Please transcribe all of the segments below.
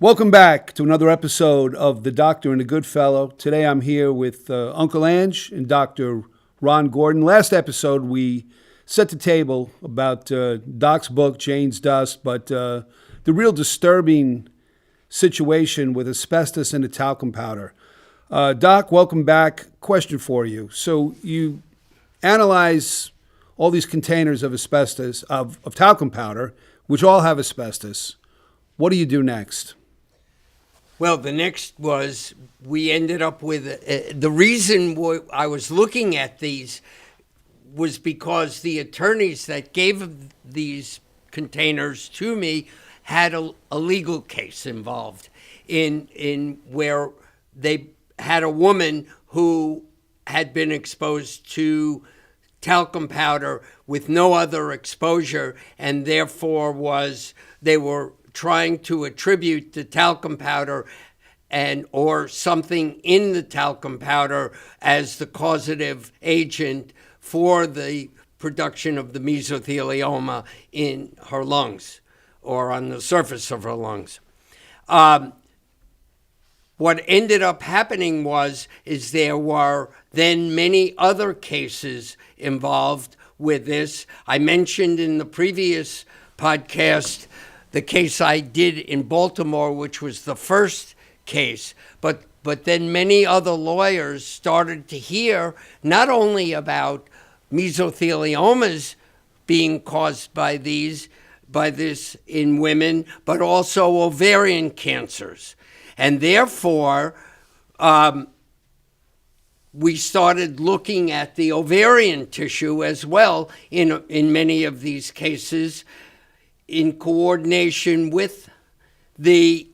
Welcome back to another episode of The Doctor and the Good Fellow. Today I'm here with Uncle Ange and Dr. Ron Gordon. Last episode we set the table about Doc's book, Jane's Dust, but the real disturbing situation with asbestos and the talcum powder. Doc, welcome back. Question for you. So you analyze all these containers of asbestos, of talcum powder, which all have asbestos. What do you do next? Well, the next was we ended up with the reason I was looking at these was because the attorneys that gave these containers to me had a legal case involved in where they had a woman who had been exposed to talcum powder with no other exposure, and therefore they were trying to attribute the talcum powder or something in the talcum powder as the causative agent for the production of the mesothelioma in her lungs or on the surface of her lungs. What ended up happening is there were then many other cases involved with this. I mentioned in the previous podcast the case I did in Baltimore, which was the first case, but then many other lawyers started to hear not only about mesotheliomas being caused by this in women, but also ovarian cancers. And therefore, we started looking at the ovarian tissue as well in many of these cases, in coordination with the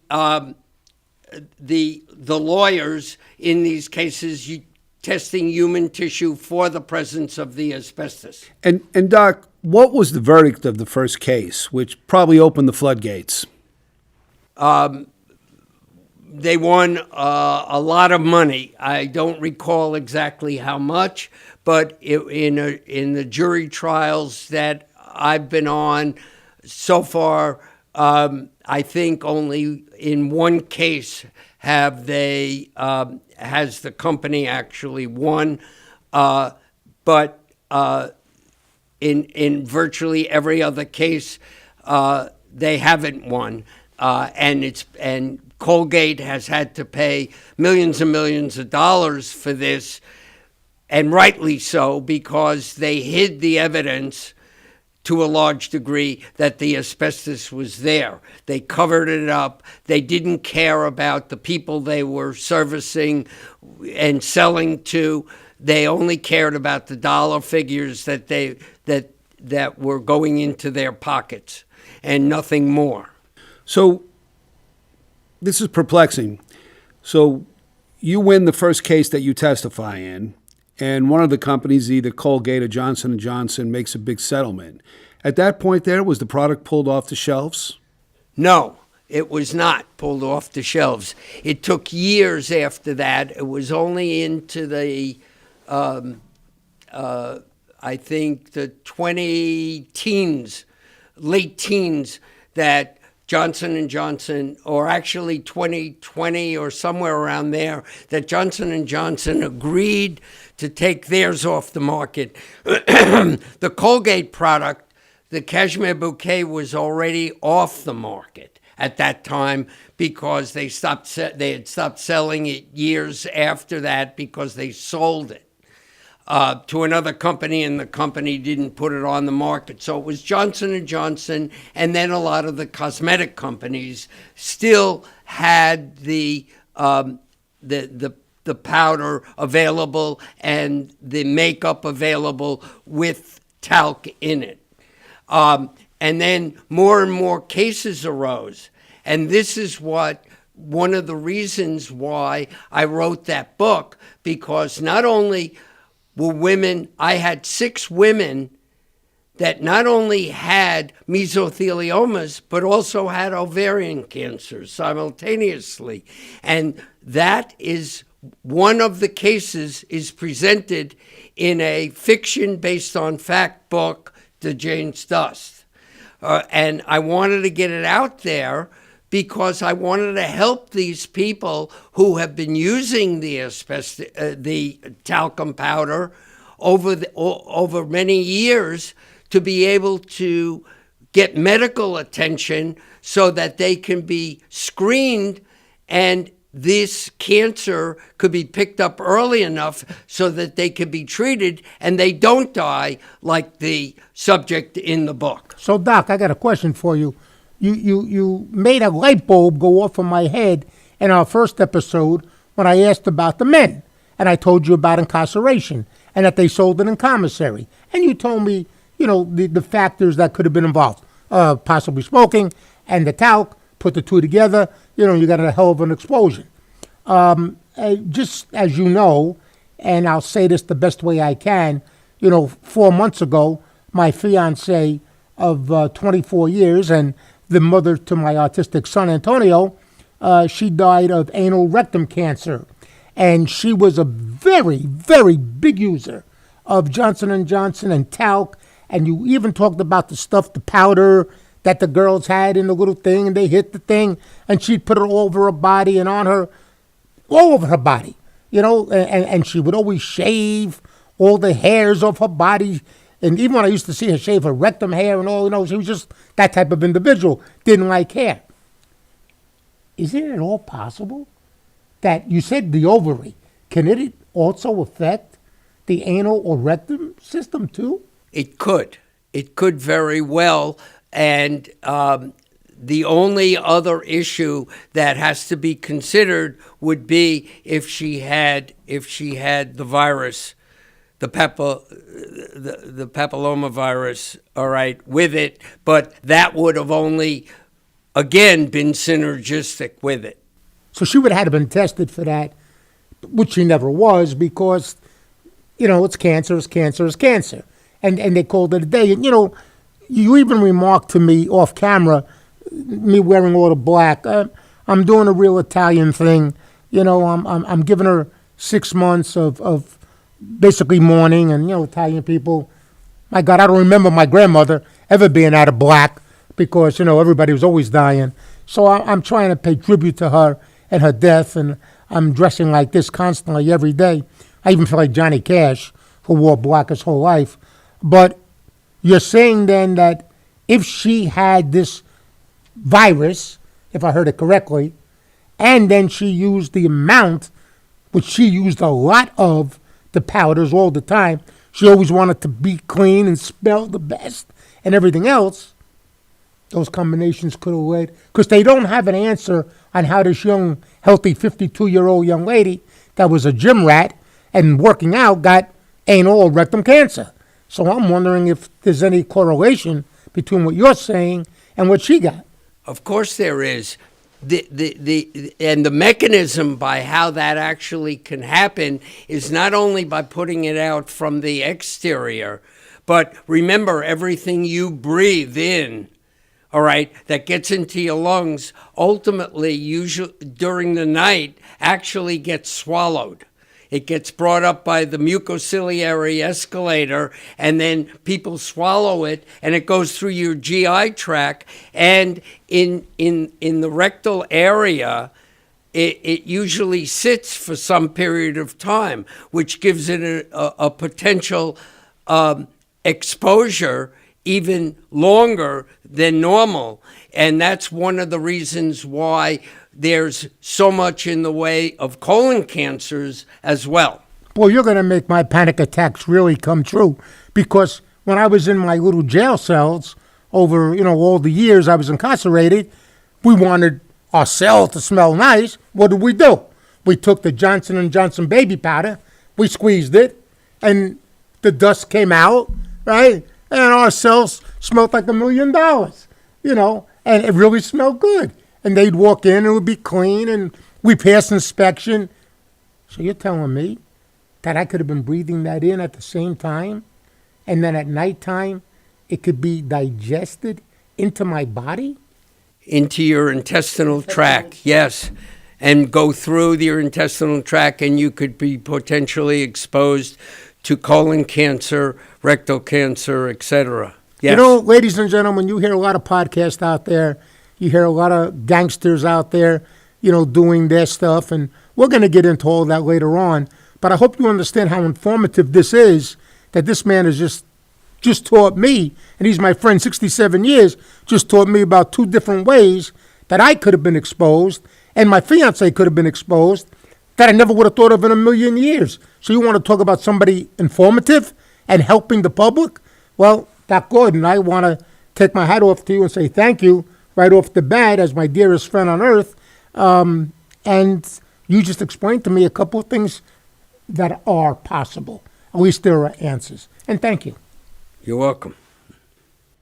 lawyers in these cases testing human tissue for the presence of the asbestos. And Doc, what was the verdict of the first case, which probably opened the floodgates? They won a lot of money. I don't recall exactly how much, but in the jury trials that I've been on so far, I think only in one case has the company actually won, but in virtually every other case, they haven't won, and Colgate has had to pay millions and millions of dollars for this, and rightly so, because they hid the evidence to a large degree that the asbestos was there. They covered it up. They didn't care about the people they were servicing and selling to. They only cared about the dollar figures that were going into their pockets and nothing more. So this is perplexing. So you win the first case that you testify in, and one of the companies, either Colgate or Johnson & Johnson, makes a big settlement. At that point there, was the product pulled off the shelves? No, it was not pulled off the shelves. It took years after that. It was only into the, I think, the late teens, that Johnson & Johnson, or actually 2020 or somewhere around there, that Johnson & Johnson agreed to take theirs off the market. The Colgate product, the Cashmere Bouquet, was already off the market at that time because they had stopped selling it years after that because they sold it to another company, and the company didn't put it on the market. So it was Johnson & Johnson, and then a lot of the cosmetic companies still had the powder available and the makeup available with talc in it. And then more and more cases arose. And this is one of the reasons why I wrote that book, because not only were women, I had 6 women that not only had mesotheliomas, but also had ovarian cancer simultaneously. And that is one of the cases is presented in a fiction based on fact book, The Jane's Dust. And I wanted to get it out there because I wanted to help these people who have been using the talcum powder over many years to be able to get medical attention so that they can be screened and this cancer could be picked up early enough so that they could be treated and they don't die like the subject in the book. So, Doc, I got a question for you. You made a light bulb go off in my head in our first episode when I asked about the men. And I told you about incarceration and that they sold it in commissary. And you told me, the factors that could have been involved. Possibly smoking and the talc, put the two together, you got a hell of an explosion. Just as you know, and I'll say this the best way I can, 4 months ago, my fiance of 24 years and the mother to my autistic son, Antonio, she died of anal rectum cancer. And she was a very, very big user of Johnson & Johnson and talc. And you even talked about the stuff, the powder that the girls had in the little thing, and they hit the thing, and she'd put it all over her body and on her, all over her body, and she would always shave all the hairs off her body. And even when I used to see her shave her rectum hair and all, she was just that type of individual, didn't like hair. Is it at all possible that you said the ovary, can it also affect the anal or rectum system too? It could. It could very well. And the only other issue that has to be considered would be if she had the virus, the papilloma virus, all right, with it. But that would have only, again, been synergistic with it. So she would have been tested for that, which she never was, because, it's cancer, it's cancer, it's cancer. And they called it a day. And, you even remarked to me off camera, me wearing all the black. I'm doing a real Italian thing. I'm giving her 6 months of basically mourning. And, Italian people, my God, I don't remember my grandmother ever being out of black because, everybody was always dying. So I'm trying to pay tribute to her and her death. And I'm dressing like this constantly every day. I even feel like Johnny Cash, who wore black his whole life. But you're saying then that if she had this virus, if I heard it correctly, and then she used the amount, which she used a lot of the powders all the time, she always wanted to be clean and smell the best and everything else, those combinations could have led, because they don't have an answer on how this young, healthy 52-year-old young lady that was a gym rat and working out got anal or rectum cancer. So I'm wondering if there's any correlation between what you're saying and what she got. Of course there is. And the mechanism by how that actually can happen is not only by putting it out from the exterior, but remember, everything you breathe in, all right, that gets into your lungs, ultimately, usually during the night, actually gets swallowed. It gets brought up by the mucociliary escalator, and then people swallow it, and it goes through your GI tract. And in the rectal area, it usually sits for some period of time, which gives it a potential exposure even longer than normal. And that's one of the reasons why there's so much in the way of colon cancers as well. Boy, you're going to make my panic attacks really come true, because when I was in my little jail cells over, all the years I was incarcerated, we wanted our cell to smell nice. What did we do? We took the Johnson & Johnson baby powder, we squeezed it, and the dust came out, right? And our cells smelled like $1 million, and it really smelled good. And they'd walk in and it would be clean, and we passed inspection. So you're telling me that I could have been breathing that in at the same time, and then at nighttime it could be digested into my body? Into your intestinal tract, yes. And go through your intestinal tract, and you could be potentially exposed to colon cancer, rectal cancer, etc. Yes. Ladies and gentlemen, you hear a lot of podcasts out there. You hear a lot of gangsters out there, doing their stuff, and we're going to get into all that later on. But I hope you understand how informative this is, that this man has just taught me, and he's my friend 67 years, just taught me about 2 different ways that I could have been exposed, and my fiance could have been exposed, that I never would have thought of in a million years. So you want to talk about somebody informative and helping the public? Well, Doc Gordon, I want to take my hat off to you and say thank you right off the bat as my dearest friend on earth. And you just explained to me a couple of things that are possible. At least there are answers. And thank you. You're welcome.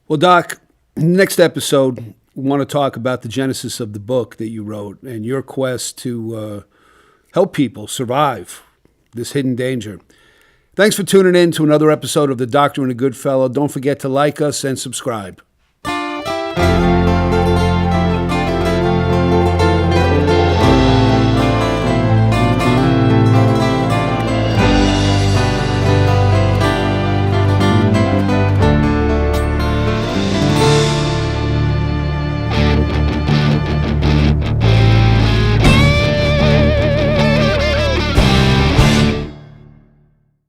Well, Doc, next episode, we want to talk about the genesis of the book that you wrote and your quest to help people survive this hidden danger. Thanks for tuning in to another episode of The Doctor and a Good Fellow. Don't forget to like us and subscribe.